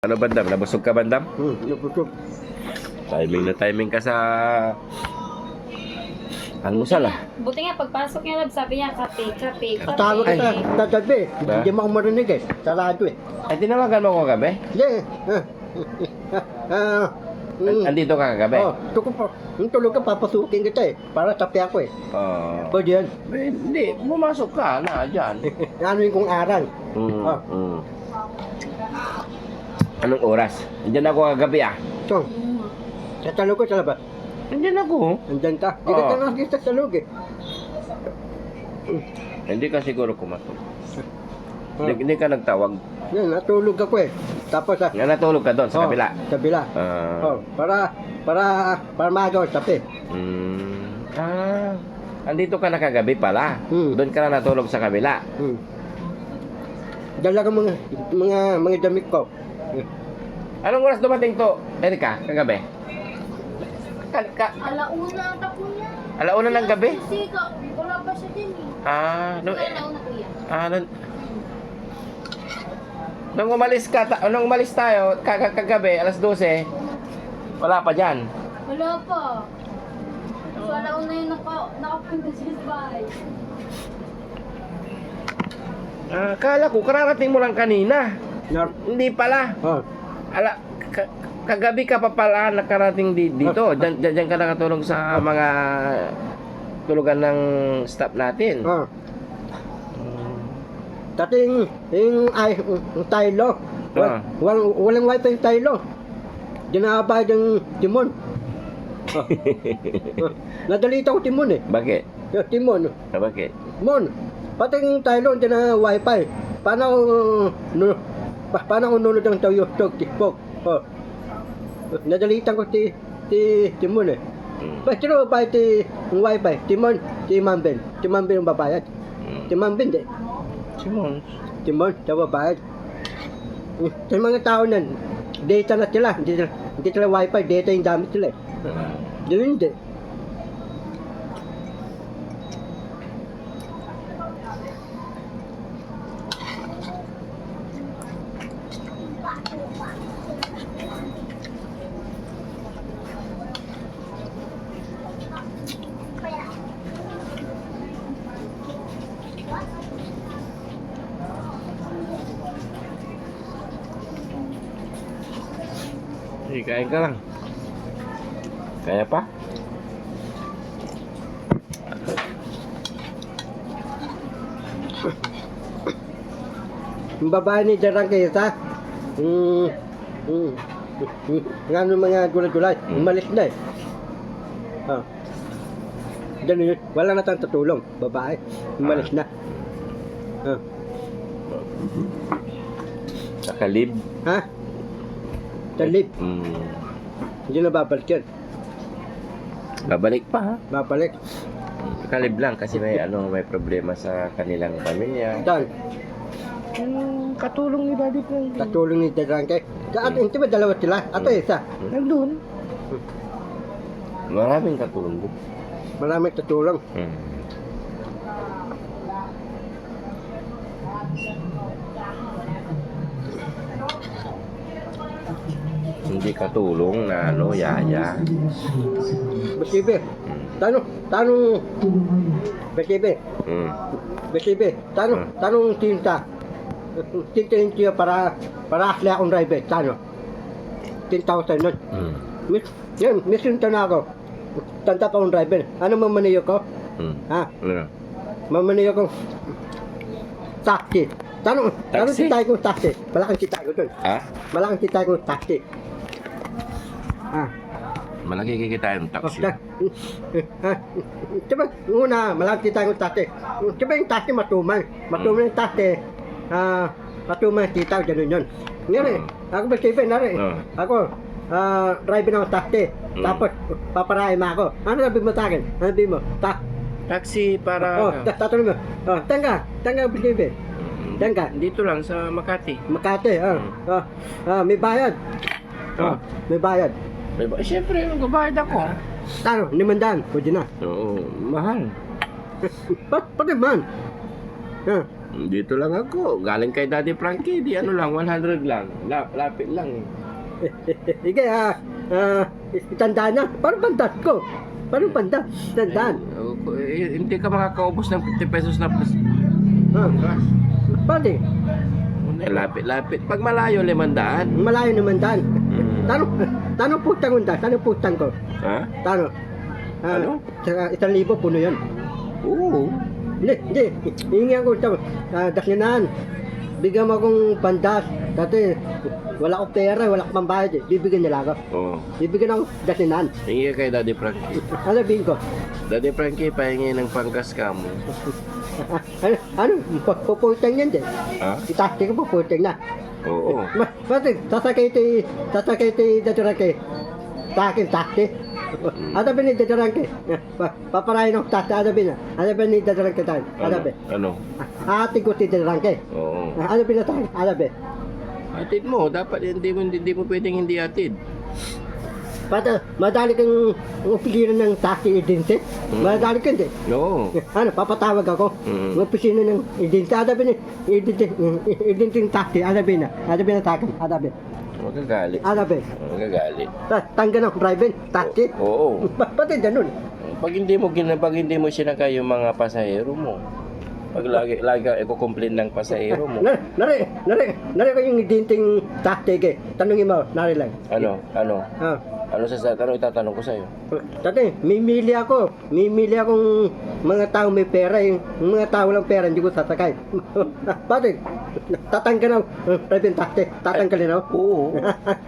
Ano bandam? Nabusog ka bandam? Nabusog. Timing na timing ka sa almusal ah. Buti nga, pagpasok niya, sabi niya, kape. Tawag kita, tatabi. Ba? Hindi mo ako marinig eh. Sarado eh. Ay, tinawagan mo ko gabi? Hindi. Andito ka kagabi? Oh, yung tulog ka, papasukin kita eh. Para tapi ako eh. Oh. Pwede yan. Hindi, pumasok ka na dyan. Ano yung kong aral? Oh. Anong oras? Andyan ako kagabi ah. So, sa talog ko sa labas. Andyan ako. Andyan ka. Hindi ka nakakita sa talog eh. Hindi ka siguro kumatulog. Hindi ka nagtawag. Yan, natulog ako eh. Tapos Nga natulog ka doon sa kabila. Sa kabila. Para magaw tapi. Andito ka na kagabi pala. Doon ka na natulog sa kabila. Dala ka mga damit ko. Anong oras dumating to, Erika, kagabi? Alauna ata po niya. Alauna ng gabi? Kasi wala pa siya din eh. Alauna po yan. Nung umalis tayo, kagabi, alas 12, wala pa dyan. Wala pa. So, alauna yung nakapunta siya sa bahay. Kala ko, kararating mo lang kanina. Hindi pala. Kagabi ka pa pala nakarating dito. Diyan ka nakatulong sa mga tulugan ng staff natin. Dating yung Tylo. Walang wifi yung Tylo. Dinabay yung Timon. Nadalita ko Timon eh. Bakit? Timon. Bakit? Timon. Pati yung Tylo, hindi na wifi. Paano ako nunod ng Toyotog, TikTok? Nadalitan ko si Timon eh. Pero ba yung wifi? Timon, si Mambin. Si Mambin yung babayad. Si Mambin eh. Timon, sa babayad. Sa mga tao nan, data na sila. Hindi sila wifi, data yung damit sila eh. Ganun hindi. Kain ka lang. Kaya pa? Yung babae ni Jarang Kaysa, nga nung mga gulay-gulay, umalis na eh. Ganun yun, wala na tayong tutulong, babae, umalis na. Nakalib? Ha? Talib, hindi na babalik yan. Babalik pa ha? Babalik. Nakalib lang kasi may problema sa kanilang pamilya. Saan? Katulong ni Daddy ko. Katulong ni Jarang Kay. Hindi ba dalawa sila? Ato isa. Nandun. Maraming katulong. Maraming tutulong. Hindi katulong na yaya. Besibe. Tanong. Besibe. Tanong tinta. Tinta yung tiyo para asli akong driver. Tanong. 10,000 nun. Yan, misunta na ako. Tanta pa akong driver. Ano mamaniyo ko? Ha? Mamaniyo ko. Taxi. Tanong kita ko taxi. Malaking kita ko dun. Ha? Malaking kita ko taxi. Malaki kikita yung taxi. Diba, una, malaki tayo ng taxi. Diba yung taxi matumal? Matumal yung taxi. Matumal yung kita, gano'n yun. Ngayon ako ba Stephen, ako, driver ng taxi. Tapos, paparahin mo ako. Ano sabi mo sa akin? Ano sabi mo? Taxi para... tatanong mo. Tangga ba Stephen? Tangga. Dito lang sa Makati. Makati, may bayad. May bayad. Siyempre, magbabayad ako. Tano, 500, pwede na. Oo, mahal. Pati man. Dito lang ako. Galing kay Daddy Frankie. Di ano lang, 100 lang. Lapit lang eh. Sige, itandaan na. Paano bandas ko? Paano bandas? Tandaan. Hindi ka makakaubos ng 50 pesos na plus. Paano? Lapit-lapit. Pag malayo, 500. Malayo naman daan. Tanong putang unda, tanong putang ko. Ha? Tanong. Ano? 1,000 puno yun. Oo. Hindi. Hihingi ako ito. Dasyanan. Bigyan mo akong bandas. Dati, wala akong pera, wala akong pambayad eh. Bibigyan nila ako. Oo. Bibigyan ako dasyanan. Hingi ka kay Daddy Frankie. Ano sabihin ko? Daddy Frankie, pahingi ng pangkas ka mo. Ano? Puputang yan din. Ha? Itastik ko puputang na. Oo. Bakit? Sasakay ito dadarake. Sa akin, taxi. Ada ba ni dadarake? Paparayin ako taxi, ada ba na? Ada ba ni dadarake tayo? Ada ba? Ano? Ate ko si dadarake. Oo. Ada ba na tayo? Ada ba? Atid mo. Dapat hindi mo pwedeng hindi atid. Madali kang opisina ng taxi agency. Madali ka hindi. Oo. Ano, papatawag ako. Mm. Opisina ng agency. Ada ba ni agency ng taxi? Ada ba na? Ada ba na taxi? Ada ba? Huwag kang galit. Ada ba? Huwag kang galit. Tangga ng driving, taxi. Oo. Pati ganun. Pag hindi mo sinakay yung mga pasahero mo. Pag lagi ka i-complain ng pasahero mo. Nari ko yung dinting taxi ke. Tanungin mo, nari lang. Ano? Ah. Ano itatanong ko sa'yo? Dati, mimili akong mga tao may pera, yung mga tao walang pera, hindi ko sasakay. Bakit? Tatanggal na, private taxi, tatanggalin ako. Oo.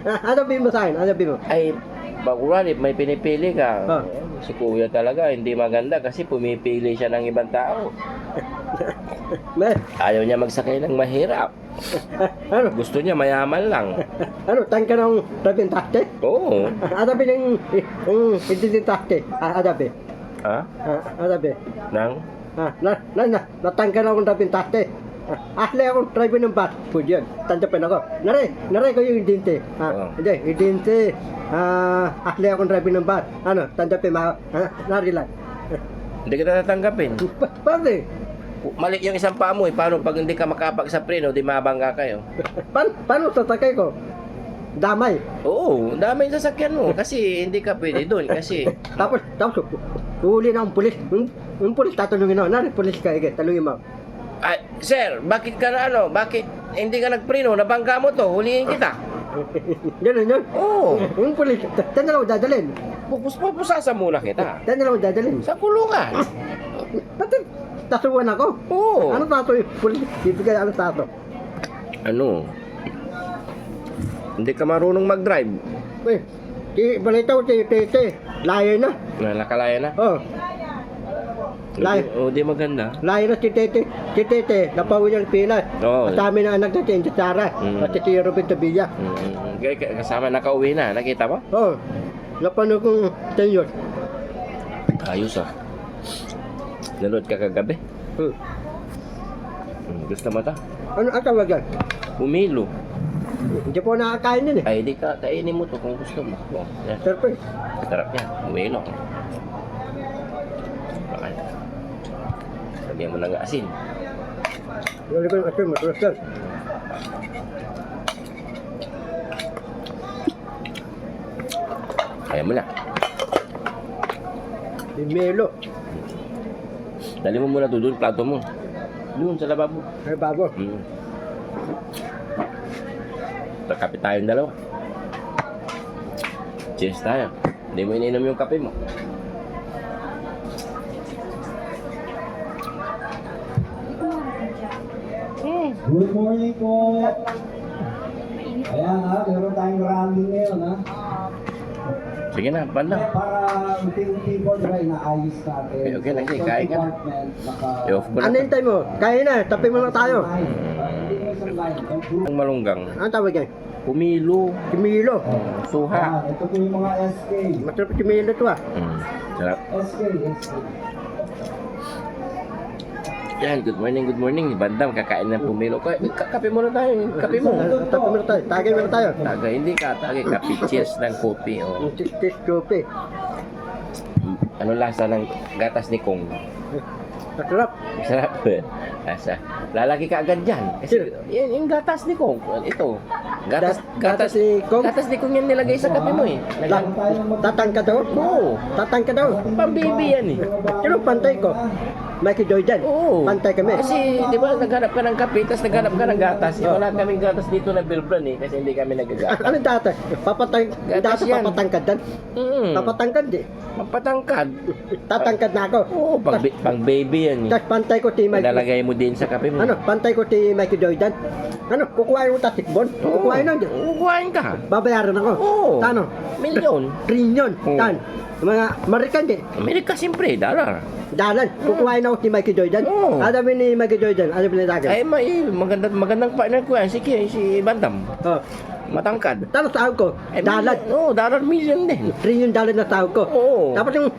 Ano sabihin mo sa akin? Ano sabihin mo? Ay, bakurali, may pinipili ka. Ah. Si kuya talaga, hindi maganda kasi pumipili siya ng ibang tao. Ayaw niya magsakay ng mahirap. Ano? Gusto niya mayaman lang. Ano, tanggal ng private taxi? Oo. Ano sabihin ng dinting taxi? Ano sabihin? Ha? Ano sabihin? Nang? Natanggal ako ng driving taxi. Asli ako driver ng bus. Pwede yun. Tandapin ako. Naray ko yung idente. Oo. Hindi, idente. Asli ako driver ng bus. Ano, tandapin mo. Nari lang. Hindi kita tatanggapin. Bakit? Mali yung isang paa mo eh. Paano pag hindi ka makapag sa preno, di mabangga kayo? Paano sasakay ko? Damay. Oo, dami yung sasakyan mo. Kasi hindi ka pwede doon. Kasi, Tapos, huli na ang pulis. Yung pulis tatanungin ako. Nari, pulis ka. Talungin mo. ay, sir, bakit ka na ano? Bakit hindi ka nagpreno? Nabangga mo to. Huliin kita. Ganun yun. Oo. Yung pulis, saan na lang dadalhin? Pupusasa muna kita. Saan na lang dadalhin? Sa kulungan. Pati, tasuan ako. Oo. Ano tato yung pulis? Bibigay ano tato? Ano? Hindi ka marunong mag-drive. Balita ko tete. Layo na. Nakalaya na. Oh, Lay. Di maganda. layo na si tete. Si tete, napawin ng Pinas. Oo. Kasama na anak natin, si Sarah. At si Robin Tabilla. Kasama nakauwi na. Nakita mo? Oh, napanood kong tenyor. Ayos ah. Nanood ka kagabi? Gusto mo ta? Ano ang tawag yan? Humilo. Hindi po nakakain yun eh. Ay, di ka kainin mo to kung gusto mo. Oh, yan. Siyempre. Sarap yan. Humilo. Okay. Lagyan mo ng asin. Wala ko yung asin, matulas yan. Kaya mo na. Yung melo. Dali mo muna to doon, plato mo. Doon sa lababo. Ay, babo. Kakapit tayong dalawa. Cheers tayo. Hindi mo ininom yung kape mo. Good morning po. Ayan ha, meron tayong rambing ngayon ha. Sige na, banda. Para unti-unti po dry na ayos natin. Okay, sige, kain ka na. I-off ko Ano na. yung time mo? Kaya na, tapin mo na tayo. Ang malunggang. Ano tawag yan? Humilo. Si Milo. Suha. Ito po yung mga SK. Masarap si Milo to ah. Sarap. SK. Yan, good morning. Bandam, kakain ng pumilo. Kape muna tayo. Kape mo. Tapin mo na tayo. Tagay mo na tayo. Taga, hindi ka. Taga, kape. Cheers ng kopi. Oh. Tis kopi. Ano lasa ng gatas ni Kong? Masarap. Masarap. Asa. Lalaki ka agad dyan. Kasi yung gatas ni Kong. Ito. Gatas ni Kong? Gatas ni Kong yan nilagay sa kape mo eh. Tatang ka daw? Oo. Tatang ka daw? Pang-baby yan eh. Pero pantay ko. Michael Jordan. Oo. Pantay kami. Kasi, di ba, naghanap ka ng kape, tapos naghanap ka ng gatas. Wala kaming gatas dito na Bilbran eh, kasi hindi kami nagagatas. Ano dati? Gatas Dati yan. papatangkad dan? Papatangkad di. Mapatangkad. Tatangkad na ako. Oo, pang-baby yan eh. Tapos pantay ko ti Michael. Nalalagay mo din sa kape mo. Ano? Pantay ko ti Michael Jordan. Ano? Kukuhain mo tatikbon? Kukuhain na. Kukuhain ka. Babayaran ako. Oo. Tano? Milyon. Trillion. Oo. Tan. Mga American di. Amerika siyempre, dollar. Dalan. Kukuhain ako ti Michael Jordan. Oo. Adabi ni Michael Jordan. Adabi ni Dagan. Ay, magandang partner ko yan. Si Bandam. Oh. Matangkad. Tapos tawag ko. Dalan. Oo, dollar million din. $1 trillion na tawag ko. Oo. Tapos yung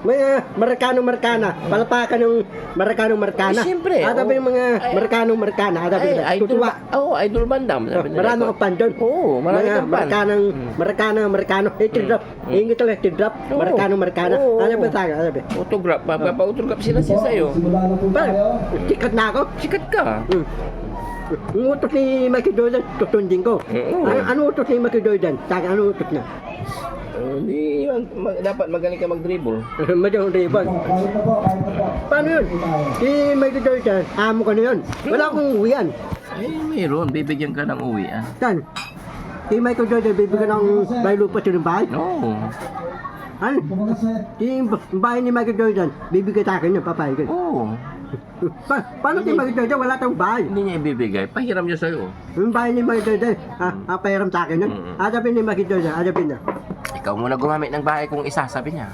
mga Marikano-Marikana, palapakan ng Marikano-Marikana. Eh, siyempre, Adabi yung mga Ay, Marikano-Marikana. Adabi Ay, na. idol, Tutuwa. idol Bandam. Sabi nila. Marami kang pan doon. Oo, marami Mga kang pan. Marikano. Tidrop. Ingit lang, tidrop. Oo. Marikano-Marikana. Oo. Ano ba tayo? Adabi. Autograph. Papapa-autograph sila sa'yo. Simula na po tayo. Sikat na ako. Sikat ka. Ang utos ni Michael Jordan, tutundin ko. Oo. Ano utos ni Michael Jordan? Taka, ano utos na? Hindi, dapat magaling ka mag-dribble. Madang ribbon. Kain na po, kain na po. Paano yun? Si Michael Jordan, amo ka na yun. Wala akong uwian. Ay, mayroon. Bibigyan ka ng uwian. Saan? Si Michael Jordan, bibigyan ng bahay lupa sa bahay? Oo. Ano? Kumbaga sir, Si bahay ni Michael Jordan, bibigyan sa akin yun, papayag. Oo. Paano si Michael Jordan, wala tayong bahay? Hindi niya ibibigay. Pahiram niya sa'yo. Yung bahay ni Michael Jordan, pahiram sa akin yun. Adapin ni Michael Jordan, adapin na. Ikaw muna gumamit ng bahay kung isa, sabi niya.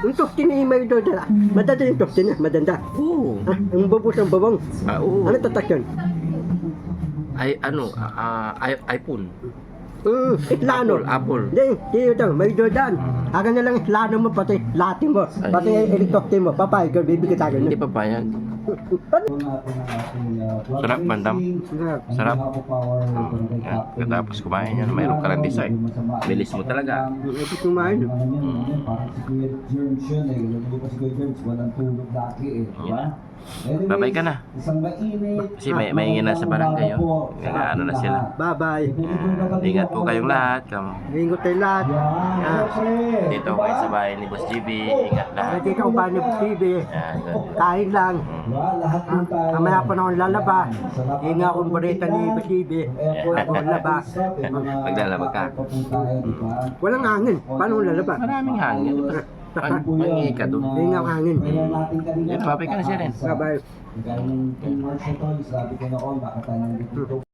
Yung tosti ni Michael Jordan, madanda yung tosti niya, madanda. Oo. Yung bubos ng bubong. Oo. Ano tatak yun? iPhone. Itlano. Apple. Hindi, ito, Michael Jordan. Akin na lang itlano mo, pati latin mo, pati electrocute mo, papayag yun, bibigyan sa akin Hindi yun. papayag. po natin ang ating plug Sarap, Bandam. racing. Sarap. Ang Habo Power, Katapos kumain yan, mayroon ka lang design. Bilis mo talaga. Ito kumain. Parang si Kuya Germs yun eh. Hindi pa si Kuya Germs, walang tulog dati eh. Diba? Anyway, Babay ka na. Isang mainit. Kasi may ingin na sa barangay, oh. Nag-ano na sila. Bye-bye. Ingat po kayong lahat. Ingot tayo lahat. Dito kayo sa bahay ni Boss GB. Ingat lahat. Hindi ka upahan ng TV. Yan. Kain lang. Lahat po tayo. Mamaya pa na akong lalaba. Hinga akong barita ni Basibi. Ako lalaba. Maglalaba ka. Walang hangin. Paano akong lalaba? Maraming hangin. Mangi ka doon. Hinga akong hangin. Yan, babay ka na siya rin. Bye-bye. Kaya yung Marshall Toys, sabi ko noon, baka tayo nandito